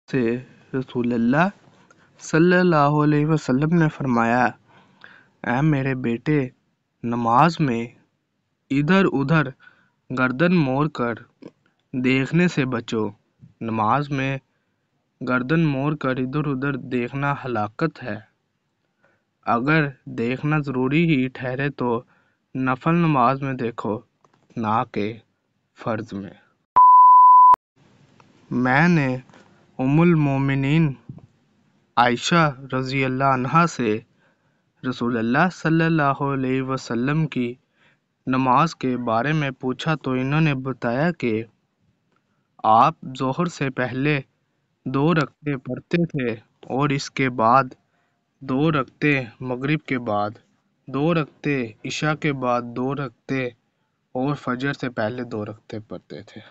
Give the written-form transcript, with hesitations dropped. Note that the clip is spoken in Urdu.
سے رسول اللہ صلی اللہ علیہ وسلم نے فرمایا، اے میرے بیٹے، نماز میں ادھر ادھر گردن موڑ کر دیکھنے سے بچو۔ نماز میں گردن موڑ کر ادھر ادھر دیکھنا ہلاکت ہے۔ اگر دیکھنا ضروری ہی ٹھہرے تو نفل نماز میں دیکھو، نہ کہ فرض میں۔ میں نے ام المومنین عائشہ رضی اللہ عنہا سے رسول اللہ صلی اللہ علیہ وسلم کی نماز کے بارے میں پوچھا تو انہوں نے بتایا کہ آپ ظہر سے پہلے 2 رکعتیں پڑھتے تھے اور اس کے بعد 2 رکعتیں مغرب کے بعد، 2 رکعتیں عشاء کے بعد، 2 رکعتیں اور فجر سے پہلے 2 رکعتیں پڑھتے تھے۔